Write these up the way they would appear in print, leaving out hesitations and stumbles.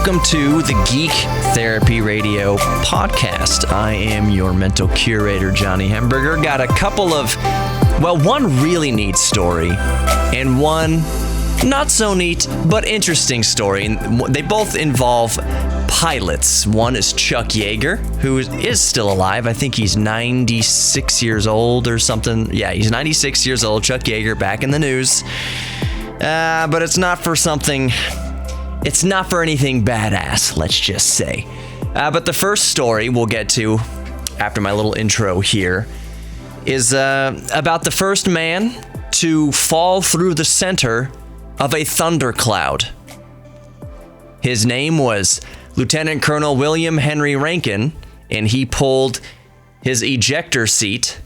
welcome to the Geek Therapy Radio podcast. I am your mental curator, Johnny Hemberger. Got a couple of, one really neat story and one not so neat but interesting story. They both involve pilots. One is Chuck Yeager, who is still alive. I think he's 96 years old or something. Yeah, he's 96 years old. Chuck Yeager, back in the news. But it's not for anything badass, let's just say. But the first story we'll get to after my little intro here is about the first man to fall through the center of a thundercloud. His name was Lieutenant Colonel William Henry Rankin, and he pulled his ejector seat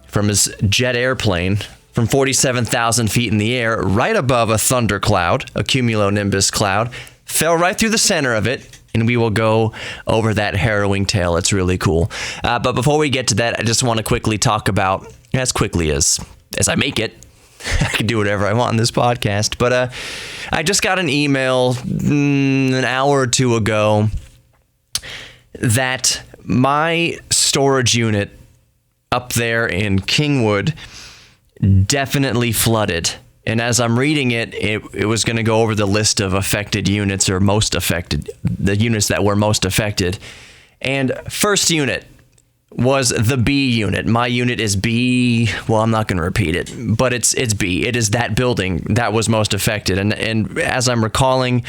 from his jet airplane from 47,000 feet in the air, right above a thundercloud, a cumulonimbus cloud, fell right through the center of it, and we will go over that harrowing tale. It's really cool. But before we get to that, I just want to quickly talk about, as quickly as I make it, I can do whatever I want in this podcast, but I just got an email an hour or two ago that my storage unit up there in Kingwood definitely flooded. And as I'm reading it, it was going to go over the list of affected units, or most affected, the units that were most affected. And first unit was the B unit. My unit is B. Well, I'm not going to repeat it, but it's B. It is that building that was most affected. And as I'm recalling,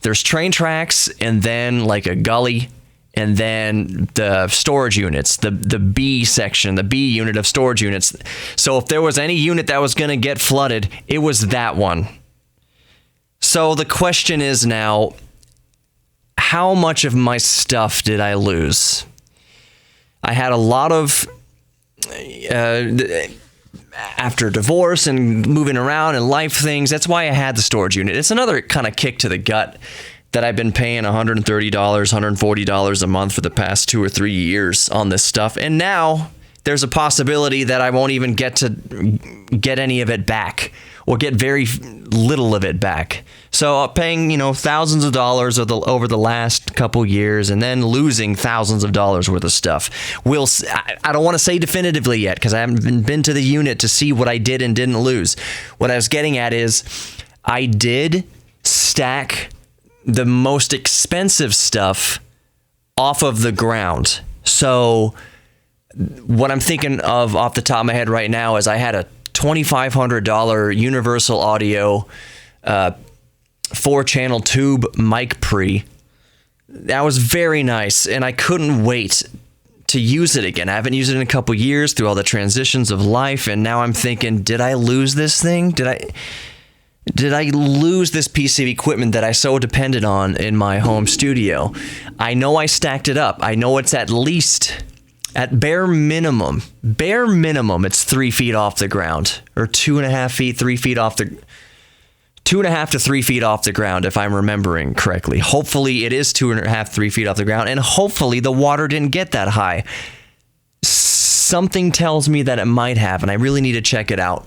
there's train tracks and then like a gully, and then the storage units, the B section, the B unit of storage units. So if there was any unit that was going to get flooded, it was that one. So the question is now, how much of my stuff did I lose? I had a lot of, after divorce and moving around and life things, that's why I had the storage unit. It's another kind of kick to the gut that I've been paying $130, $140 a month for the past 2 or 3 years on this stuff. And now there's a possibility that I won't even get any of it back, or get very little of it back. So paying, thousands of dollars over the last couple years, and then losing thousands of dollars worth of stuff. I don't want to say definitively yet, because I haven't been to the unit to see what I did and didn't lose. What I was getting at is I did stack the most expensive stuff off of the ground. So what I'm thinking of off the top of my head right now is I had a $2,500 Universal Audio 4-channel tube mic pre. That was very nice, and I couldn't wait to use it again. I haven't used it in a couple years through all the transitions of life, and now I'm thinking, did I lose this thing? Did I lose this piece of equipment that I so depended on in my home studio? I know I stacked it up. I know it's at least, at bare minimum, it's 3 feet off the ground, or 2.5 feet, 3 feet off the, 2.5 to 3 feet off the ground, if I'm remembering correctly. Hopefully it is 2.5, 3 feet off the ground, and hopefully the water didn't get that high. Something tells me that it might have, and I really need to check it out.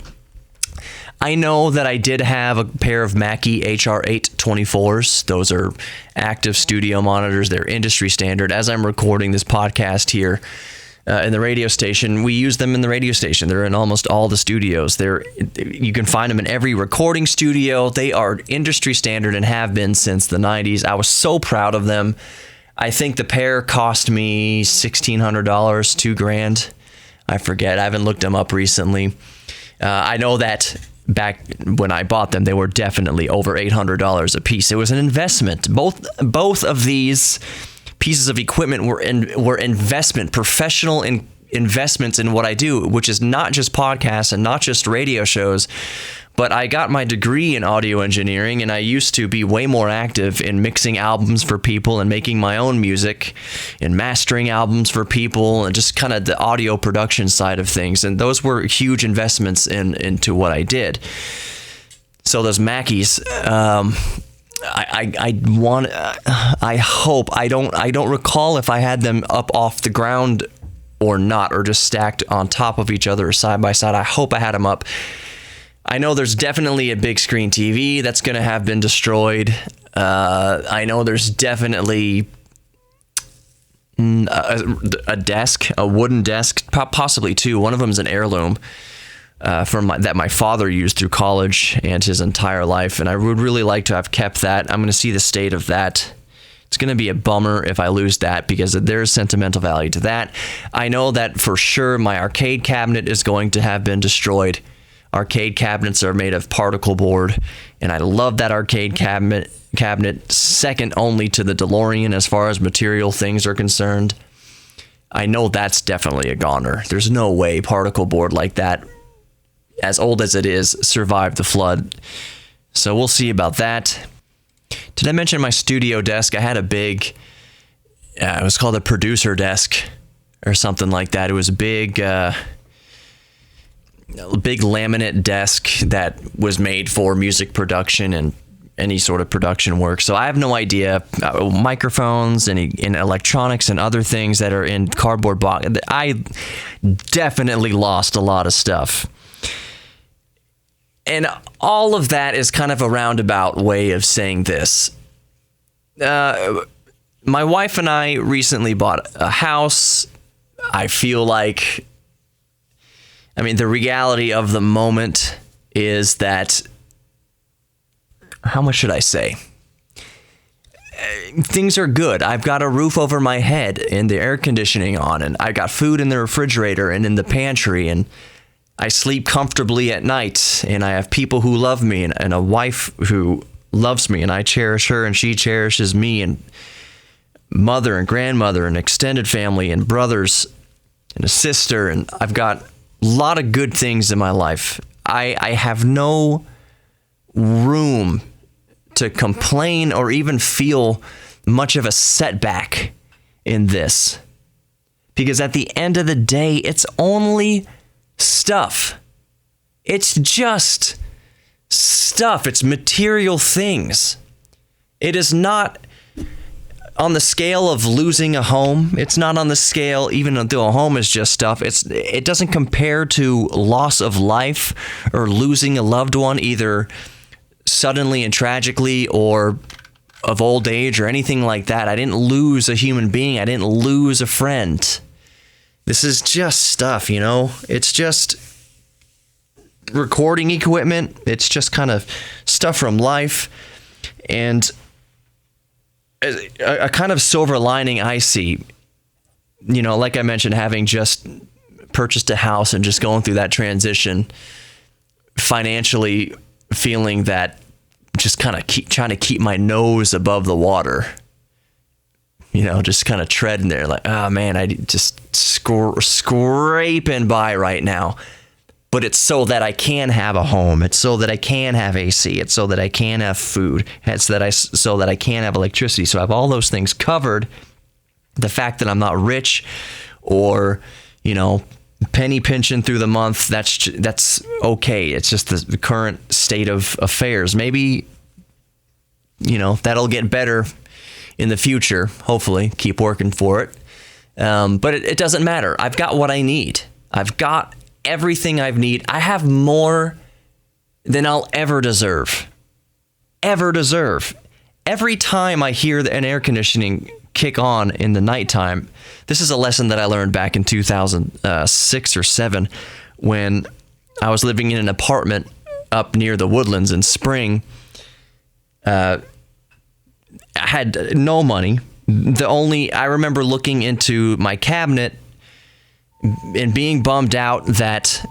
I know that I did have a pair of Mackie HR824s. Those are active studio monitors. They're industry standard. As I'm recording this podcast here in the radio station, we use them in the radio station. They're in almost all the studios. You can find them in every recording studio. They are industry standard and have been since the 90s. I was so proud of them. I think the pair cost me $1,600, $2,000. I forget. I haven't looked them up recently. I know that back when I bought them, they were definitely over $800 a piece. It was an investment. Both of these pieces of equipment were professional investments in what I do, which is not just podcasts and not just radio shows, but I got my degree in audio engineering, and I used to be way more active in mixing albums for people and making my own music and mastering albums for people and just kind of the audio production side of things. And those were huge investments into what I did. So those Mackies, I hope, I don't recall if I had them up off the ground or not, or just stacked on top of each other or side by side. I hope I had them up. I know there's definitely a big screen TV that's going to have been destroyed. I know there's definitely a desk, a wooden desk, possibly two. One of them is an heirloom that my father used through college and his entire life, and I would really like to have kept that. I'm going to see the state of that. It's going to be a bummer if I lose that because there's sentimental value to that. I know that for sure my arcade cabinet is going to have been destroyed. Arcade cabinets are made of particle board, and I love that arcade cabinet, second only to the DeLorean as far as material things are concerned. I know that's definitely a goner. There's no way particle board like that, as old as it is, survived the flood. So we'll see about that. Did I mention my studio desk? I had a big, it was called a producer desk or something like that. It was a big laminate desk that was made for music production and any sort of production work. So I have no idea, microphones and electronics and other things that are in cardboard box. I definitely lost a lot of stuff. And all of that is kind of a roundabout way of saying this. My wife and I recently bought a house. I feel like, the reality of the moment is that, how much should I say? Things are good. I've got a roof over my head and the air conditioning on, and I got food in the refrigerator and in the pantry, and I sleep comfortably at night, and I have people who love me and a wife who loves me, and I cherish her and she cherishes me, and mother and grandmother and extended family and brothers and a sister, and I've got a lot of good things in my life. I have no room to complain or even feel much of a setback in this, because at the end of the day, it's only stuff. It's just stuff. It's material things. It is not on the scale of losing a home. It's not on the scale, even though a home is just stuff. It doesn't compare to loss of life or losing a loved one, either suddenly and tragically or of old age or anything like that. I didn't lose a human being. I didn't lose a friend. This is just stuff, It's just recording equipment. It's just kind of stuff from life. And a kind of silver lining I see, like I mentioned, having just purchased a house and just going through that transition, financially feeling that just kind of trying to keep my nose above the water. Just kind of treading there like, oh man, I just scraping by right now. But it's so that I can have a home. It's so that I can have AC. It's so that I can have food. It's so that I can have electricity. So I have all those things covered. The fact that I'm not rich or, penny pinching through the month, that's okay. It's just the current state of affairs. Maybe, that'll get better in the future, hopefully. Keep working for it. But it doesn't matter. I've got what I need. I've got everything I need. I have more than I'll ever deserve. Every time I hear an air conditioning kick on in the nighttime, this is a lesson that I learned back in 2006 or 7 when I was living in an apartment up near the Woodlands in Spring. I had no money. I remember looking into my cabinet and being bummed out that,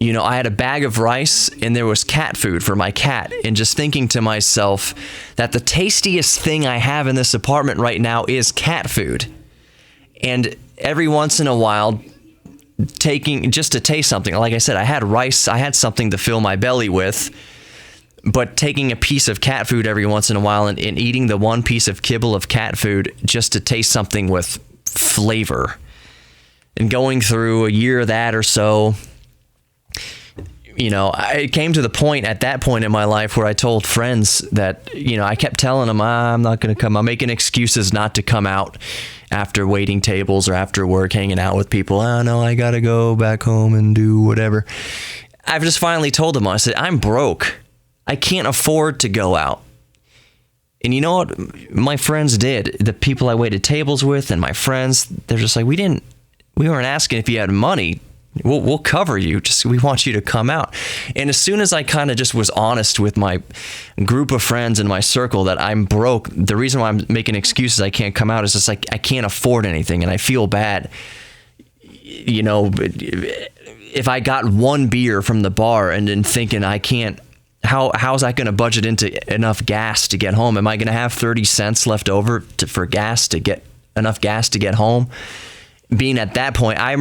I had a bag of rice and there was cat food for my cat, and just thinking to myself that the tastiest thing I have in this apartment right now is cat food. And every once in a while, just to taste something, like I said, I had rice, I had something to fill my belly with, but taking a piece of cat food every once in a while and eating the one piece of kibble of cat food just to taste something with flavor. And going through a year of that or so, it came to the point at that point in my life where I told friends that, I kept telling them, I'm not going to come. I'm making excuses not to come out after waiting tables or after work, hanging out with people. Oh, no, I got to go back home and do whatever. I've just finally told them, I said, I'm broke. I can't afford to go out. And you know what my friends did? The people I waited tables with and my friends, they're just like, we weren't asking if you had money. We'll cover you. Just, we want you to come out. And as soon as I kind of just was honest with my group of friends in my circle that I'm broke, the reason why I'm making excuses I can't come out is just like, I can't afford anything and I feel bad. You know, if I got one beer from the bar and then thinking I can't, how's that going to budget into enough gas to get home? Am I going to have 30 cents left over for gas to get enough gas to get home? Being at that point, I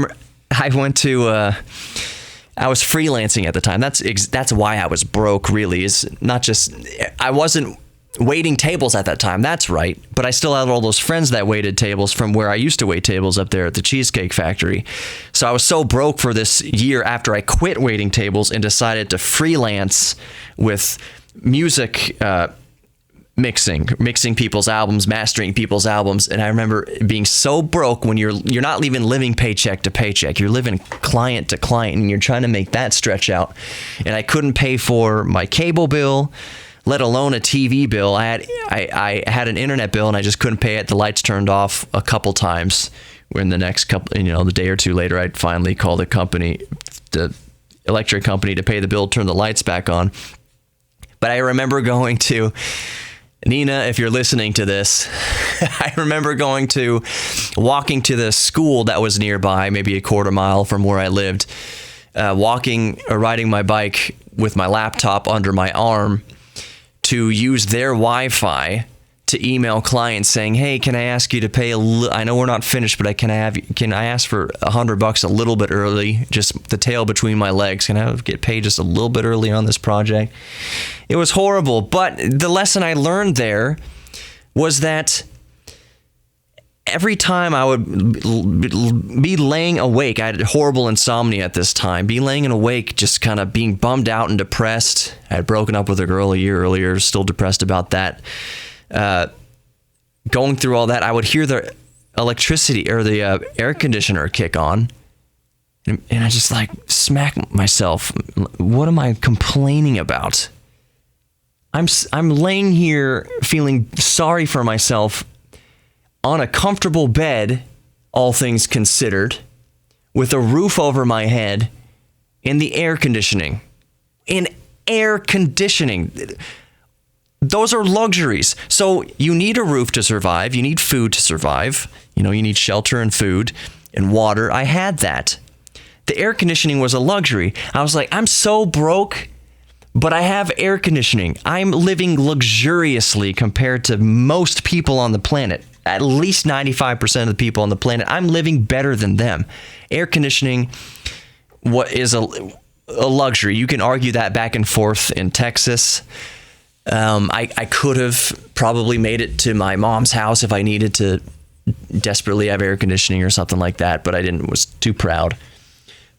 went to, I was freelancing at the time. That's why I was broke, really, is not just, I wasn't waiting tables at that time. That's right. But I still had all those friends that waited tables from where I used to wait tables up there at the Cheesecake Factory. So I was so broke for this year after I quit waiting tables and decided to freelance with music, mixing people's albums, mastering people's albums. And I remember being so broke when you're not even living paycheck to paycheck. You're living client to client and you're trying to make that stretch out. And I couldn't pay for my cable bill, let alone a TV bill. I had an internet bill and I just couldn't pay it. The lights turned off a couple times. When the next couple, the day or two later, I'd finally call the electric company to pay the bill, turn the lights back on. But I remember going to, Nina, if you're listening to this, I remember walking to the school that was nearby, maybe a quarter mile from where I lived, walking or riding my bike with my laptop under my arm to use their Wi-Fi to email clients saying, hey, can I ask you to pay I know we're not finished, but can I ask for $100 a little bit early, just the tail between my legs? Can I get paid just a little bit early on this project? It was horrible, but the lesson I learned there was that every time I would be laying awake, I had horrible insomnia at this time, be laying awake, just kind of being bummed out and depressed. I had broken up with a girl a year earlier, still depressed about that. Going through all that, I would hear the electricity or the air conditioner kick on, and I just like smack myself. What am I complaining about? I'm laying here feeling sorry for myself on a comfortable bed, all things considered, with a roof over my head and the air conditioning. In air conditioning. Those are luxuries. So you need a roof to survive. You need food to survive. You need shelter and food and water. I had that. The air conditioning was a luxury. I was like, I'm so broke, but I have air conditioning. I'm living luxuriously compared to most people on the planet. At least 95% of the people on the planet. I'm living better than them. Air conditioning is a luxury. You can argue that back and forth in Texas. I could have probably made it to my mom's house if I needed to desperately have air conditioning or something like that, but I didn't, was too proud.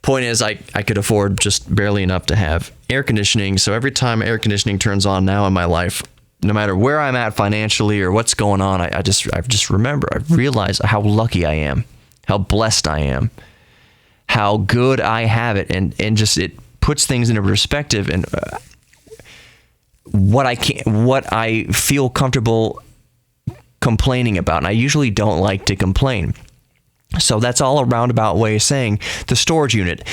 Point is, I could afford just barely enough to have air conditioning. So every time air conditioning turns on now in my life, no matter where I'm at financially or what's going on, I just remember, I realize how lucky I am, how blessed I am, how good I have it, and just it puts things into perspective and what I feel comfortable complaining about. And I usually don't like to complain. So that's all a roundabout way of saying the storage unit,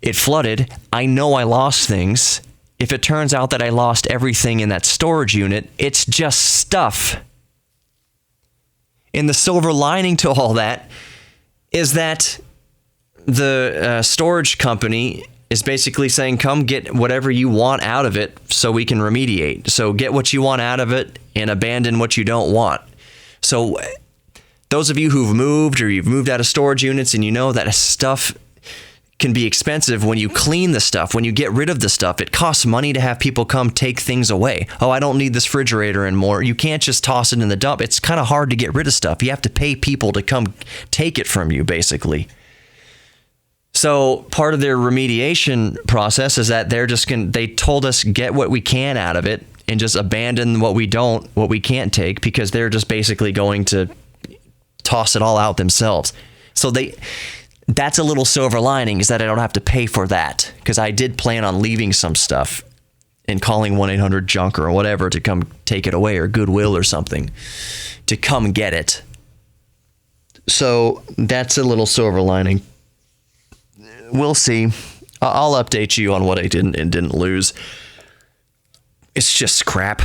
it flooded. I know I lost things. If it turns out that I lost everything in that storage unit, it's just stuff. And the silver lining to all that is that the storage company is basically saying, come get whatever you want out of it so we can remediate. So get what you want out of it and abandon what you don't want. So those of you who've moved or you've moved out of storage units and you know that stuff can be expensive when you clean the stuff, when you get rid of the stuff. It costs money to have people come take things away. Oh, I don't need this refrigerator anymore. You can't just toss it in the dump. It's kind of hard to get rid of stuff. You have to pay people to come take it from you, basically. So part of their remediation process is that they told us get what we can out of it and just abandon what we can't take, because they're just basically going to toss it all out themselves. So that's a little silver lining, is that I don't have to pay for that, because I did plan on leaving some stuff and calling 1-800-JUNK or whatever to come take it away, or Goodwill or something to come get it. So that's a little silver lining. We'll see. I'll update you on what I didn't and didn't lose. It's just crap.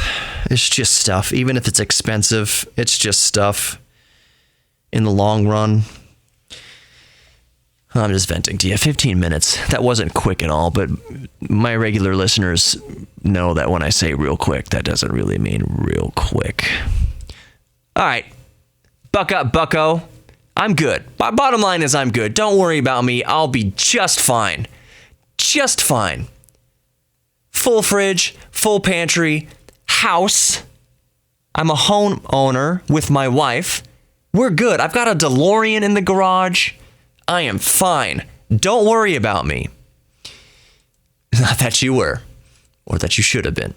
It's just stuff. Even if it's expensive, it's just stuff in the long run. I'm just venting to you. 15 minutes. That wasn't quick at all, but my regular listeners know that when I say real quick, that doesn't really mean real quick. All right. Buck up, bucko. I'm good. Bottom line is I'm good. Don't worry about me. I'll be just fine. Just fine. Full fridge, full pantry, house. I'm a homeowner with my wife. We're good. I've got a DeLorean in the garage. I am fine. Don't worry about me. Not that you were, or that you should have been,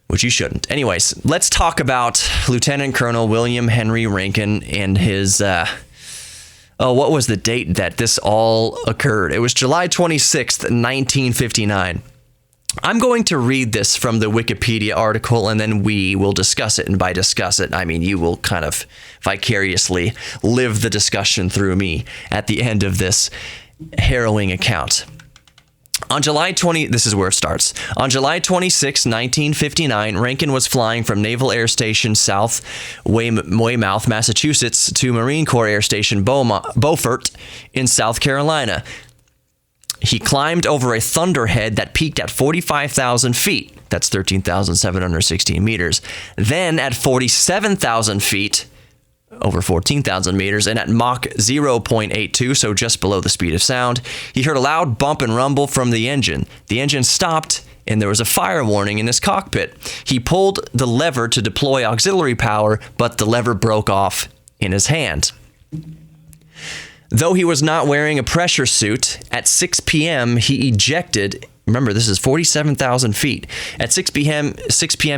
which you shouldn't. Anyways, let's talk about Lieutenant Colonel William Henry Rankin and his, what was the date that this all occurred? It was July 26th, 1959. I'm going to read this from the Wikipedia article, and then we will discuss it. And by discuss it, I mean you will kind of vicariously live the discussion through me at the end of this harrowing account. On July 20, this is where it starts. On July 26, 1959, Rankin was flying from Naval Air Station South Weymouth, Massachusetts, to Marine Corps Air Station Beaufort in South Carolina. He climbed over a thunderhead that peaked at 45,000 feet. That's 13,716 meters. Then at 47,000 feet, over 14,000 meters, and at Mach 0.82, so just below the speed of sound, he heard a loud bump and rumble from the engine. The engine stopped, and there was a fire warning in his cockpit. He pulled the lever to deploy auxiliary power, but the lever broke off in his hand. Though he was not wearing a pressure suit, at 6 p.m. he ejected. Remember, this is 47,000 feet. At 6 p.m.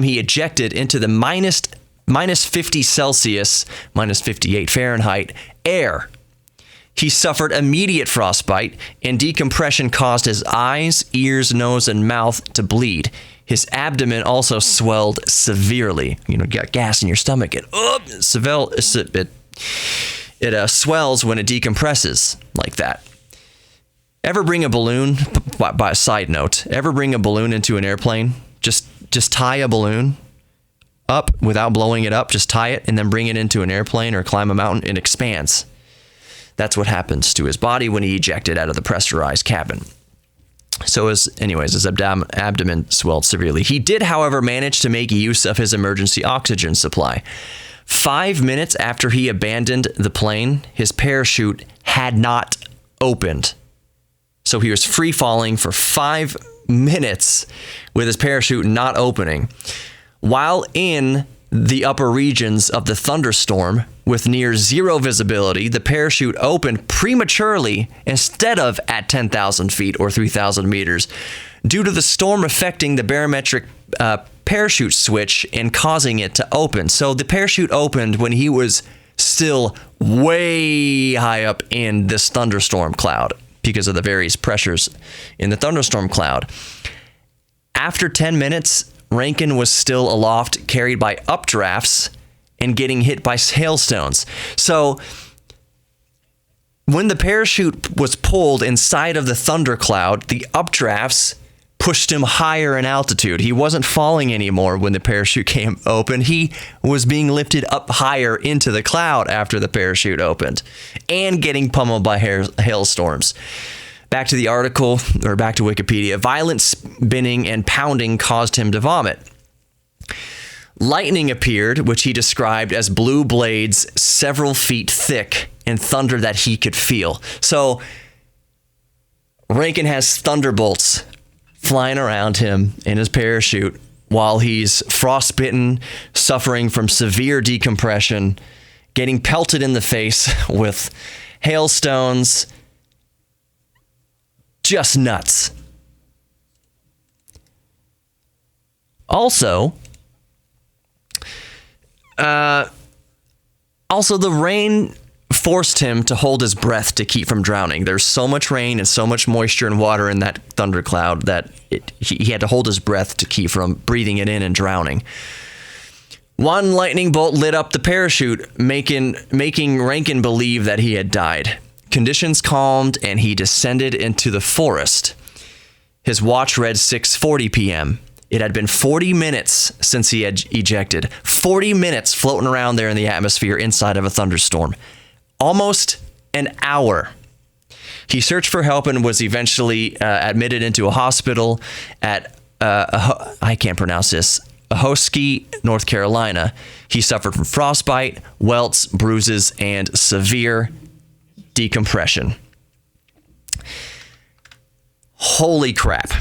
he ejected into the minus 50 Celsius, minus 58 Fahrenheit, air. He suffered immediate frostbite, and decompression caused his eyes, ears, nose, and mouth to bleed. His abdomen also swelled severely. You got gas in your stomach. It swells when it decompresses like that. Ever bring a balloon, by a side note, ever bring a balloon into an airplane? Just tie a balloon up without blowing it up. Just tie it and then bring it into an airplane or climb a mountain. It expands. That's what happens to his body when he ejected out of the pressurized cabin. So his abdomen swelled severely. He did, however, manage to make use of his emergency oxygen supply. 5 minutes after he abandoned the plane, his parachute had not opened. So he was free falling for 5 minutes with his parachute not opening. While in the upper regions of the thunderstorm with near zero visibility, the parachute opened prematurely instead of at 10,000 feet or 3,000 meters due to the storm affecting the barometric parachute switch and causing it to open. So the parachute opened when he was still way high up in this thunderstorm cloud because of the various pressures in the thunderstorm cloud. After 10 minutes, Rankin was still aloft, carried by updrafts and getting hit by hailstones. So when the parachute was pulled inside of the thundercloud, the updrafts pushed him higher in altitude. He wasn't falling anymore when the parachute came open. He was being lifted up higher into the cloud after the parachute opened and getting pummeled by hailstorms. Back to the article, or back to Wikipedia. Violent spinning and pounding caused him to vomit. Lightning appeared, which he described as blue blades several feet thick and thunder that he could feel. So Rankin has thunderbolts flying around him in his parachute while he's frostbitten, suffering from severe decompression, getting pelted in the face with hailstones. Just nuts. Also, the rain forced him to hold his breath to keep from drowning. There's so much rain and so much moisture and water in that thundercloud that he had to hold his breath to keep from breathing it in and drowning. One lightning bolt lit up the parachute, making Rankin believe that he had died. Conditions calmed, and he descended into the forest. His watch read 6:40 p.m. It had been 40 minutes since he had ejected. 40 minutes floating around there in the atmosphere inside of a thunderstorm. Almost an hour. He searched for help and was eventually admitted into a hospital at, I can't pronounce this, Ahoskie, North Carolina. He suffered from frostbite, welts, bruises, and severe decompression. Holy crap.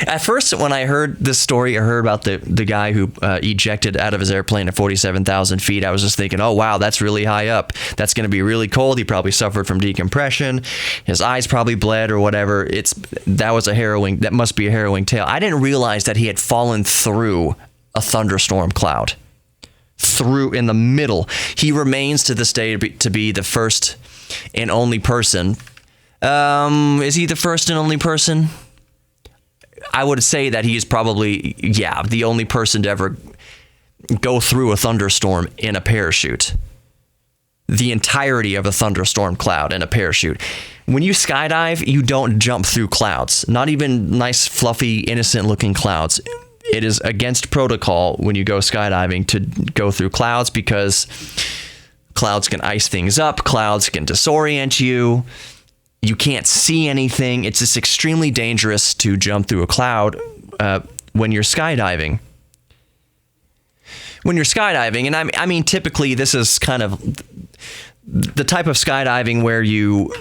At first, when I heard this story, I heard about the guy who ejected out of his airplane at 47,000 feet. I was just thinking, oh, wow, that's really high up. That's going to be really cold. He probably suffered from decompression. His eyes probably bled or whatever. That must be a harrowing tale. I didn't realize that he had fallen through a thunderstorm cloud. Through in the middle. He remains to this day to be the first and only person. Is he the first and only person? I would say that he is probably, the only person to ever go through a thunderstorm in a parachute. The entirety of a thunderstorm cloud in a parachute. When you skydive, you don't jump through clouds. Not even nice, fluffy, innocent-looking clouds. It is against protocol when you go skydiving to go through clouds because clouds can ice things up. Clouds can disorient you. You can't see anything. It's just extremely dangerous to jump through a cloud when you're skydiving. And I mean, typically this is kind of the type of skydiving where you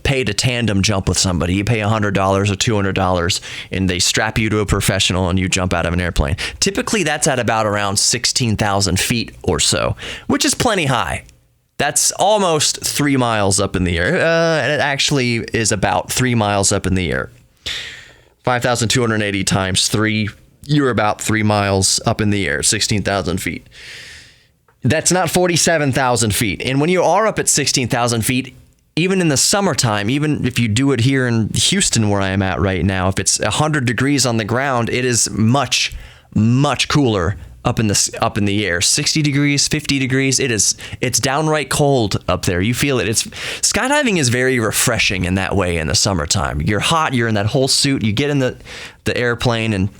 pay to tandem jump with somebody. You pay $100 or $200 and they strap you to a professional and you jump out of an airplane. Typically that's at about around 16,000 feet or so, which is plenty high. That's almost 3 miles up in the air. It actually is about 3 miles up in the air. 5,280 times 3, you're about 3 miles up in the air, 16,000 feet. That's not 47,000 feet. And when you are up at 16,000 feet, even in the summertime, even if you do it here in Houston where I am at right now, if it's 100 degrees on the ground, it is much, much cooler up in the air. 60 degrees, 50 degrees, it's downright cold up there. You feel it. Skydiving is very refreshing in that way in the summertime. You're hot, you're in that whole suit, you get in the airplane and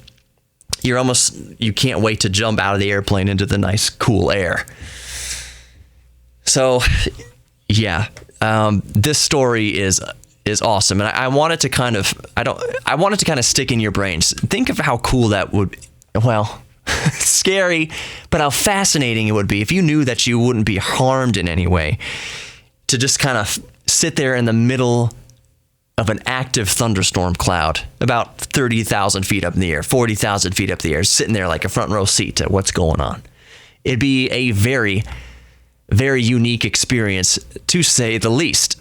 you can't wait to jump out of the airplane into the nice cool air. So yeah, this story is awesome. And I want it to kind of stick in your brains. Think of how cool that would, scary, but how fascinating it would be if you knew that you wouldn't be harmed in any way, to just kind of sit there in the middle of an active thunderstorm cloud, about 30,000 feet up in the air, 40,000 feet up in the air, sitting there like a front row seat to what's going on. It'd be a very, very unique experience, to say the least.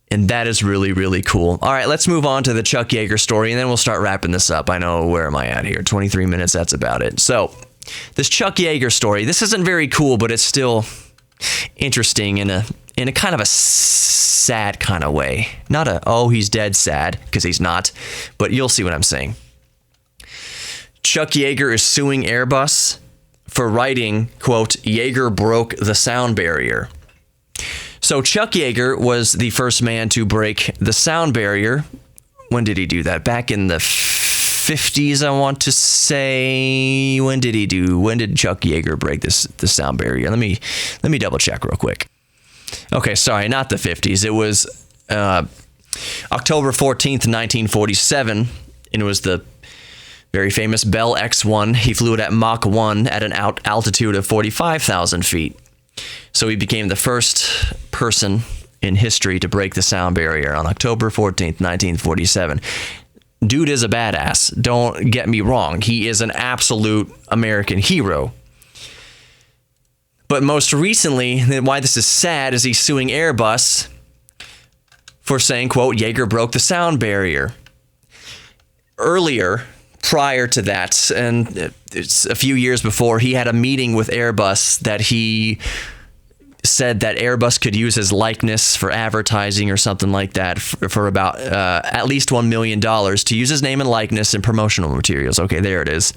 And that is really, really cool. All right, let's move on to the Chuck Yeager story, and then we'll start wrapping this up. I know, where am I at here? 23 minutes, that's about it. So, this Chuck Yeager story, this isn't very cool, but it's still interesting in a kind of a sad kind of way. Not he's dead sad, because he's not, but you'll see what I'm saying. Chuck Yeager is suing Airbus for writing, quote, "Yeager broke the sound barrier." So Chuck Yeager was the first man to break the sound barrier. When did he do that? Back in the 50s, I want to say. When did Chuck Yeager break the sound barrier? Let me double check real quick. Okay, sorry, not the 50s. It was October 14th, 1947, and it was the very famous Bell X-1. He flew it at Mach 1 at an altitude of 45,000 feet. So he became the first person in history to break the sound barrier on October 14th, 1947. Dude is a badass. Don't get me wrong. He is an absolute American hero. But most recently, why this is sad, is he's suing Airbus for saying, quote, "Yeager broke the sound barrier." Earlier prior to that, and it's a few years before, he had a meeting with Airbus that he said that Airbus could use his likeness for advertising or something like that for about at least $1 million to use his name and likeness in promotional materials. Okay, there it is.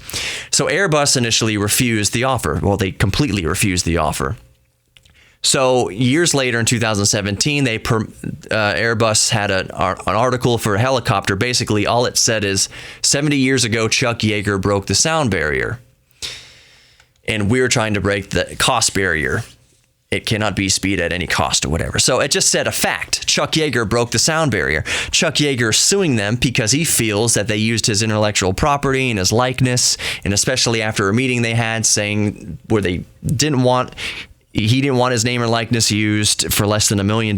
So Airbus initially refused the offer. Well, they completely refused the offer. So years later, in 2017, Airbus had an article for a helicopter. Basically, all it said is, 70 years ago, Chuck Yeager broke the sound barrier. And we're trying to break the cost barrier. It cannot be speed at any cost or whatever. So it just said a fact. Chuck Yeager broke the sound barrier. Chuck Yeager is suing them because he feels that they used his intellectual property and his likeness, and especially after a meeting they had saying where he didn't want his name or likeness used for less than $1 million.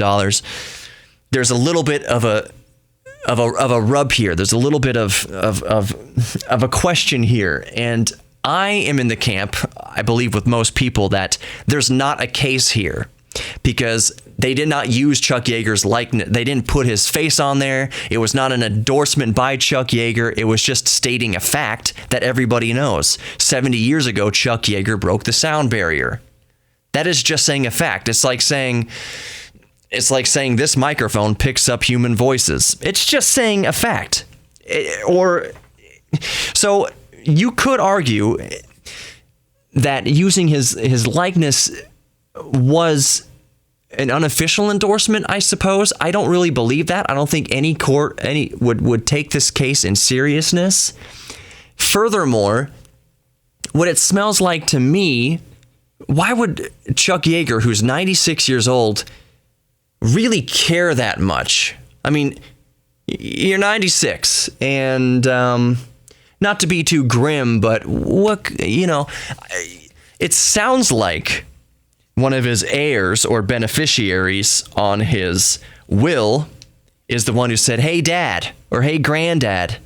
There's a little bit of a rub here. There's a little bit of a question here, and I am in the camp, I believe with most people, that there's not a case here because they did not use Chuck Yeager's likeness. They didn't put his face on there. It was not an endorsement by Chuck Yeager. It was just stating a fact that everybody knows. 70 years ago, Chuck Yeager broke the sound barrier. That is just saying a fact. It's like saying this microphone picks up human voices. It's just saying a fact. So you could argue that using his likeness was an unofficial endorsement, I suppose. I don't really believe that. I don't think any court would take this case in seriousness. Furthermore, what it smells like to me, why would Chuck Yeager, who's 96 years old, really care that much? I mean, you're 96, and not to be too grim, but it sounds like one of his heirs or beneficiaries on his will is the one who said, "Hey, Dad," or "Hey, Granddad,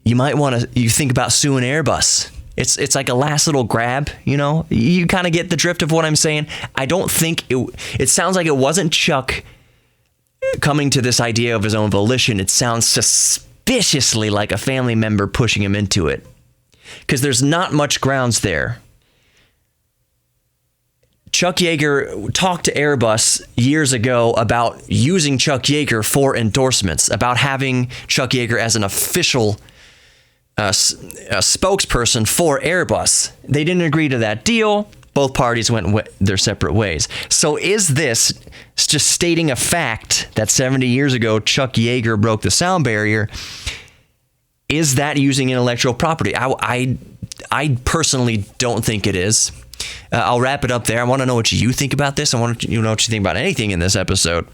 you think about suing Airbus." It's like a last little grab, You kind of get the drift of what I'm saying. I don't think it sounds like it wasn't Chuck coming to this idea of his own volition. It sounds suspiciously like a family member pushing him into it, because there's not much grounds there. Chuck Yeager talked to Airbus years ago about using Chuck Yeager for endorsements, about having Chuck Yeager as an official a spokesperson for Airbus. They didn't agree to that deal. Both parties went their separate ways. So is this just stating a fact that 70 years ago Chuck Yeager broke the sound barrier? Is that using intellectual property? I personally don't think it is. I'll wrap it up there. I want to know what you think about this. I want to know what you think about anything in this episode.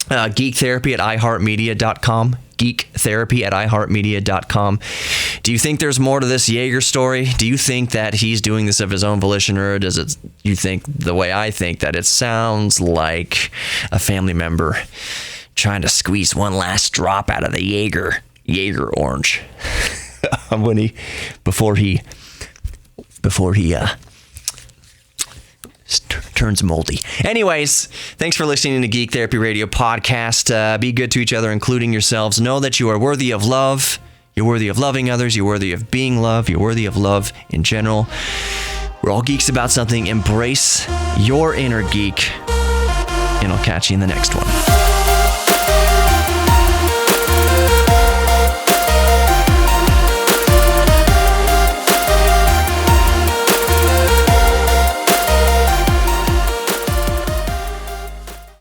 GeekTherapy at iHeartMedia.com. GeekTherapy at iHeartMedia.com. Do you think there's more to this Yeager story? Do you think that he's doing this of his own volition, or you think the way I think, that it sounds like a family member trying to squeeze one last drop out of the Yeager orange before he turns moldy. Anyways, thanks for listening to Geek Therapy Radio Podcast. Be good to each other, including yourselves. Know that you are worthy of love. You're worthy of loving others. You're worthy of being loved. You're worthy of love in general. We're all geeks about something. Embrace your inner geek, and I'll catch you in the next one.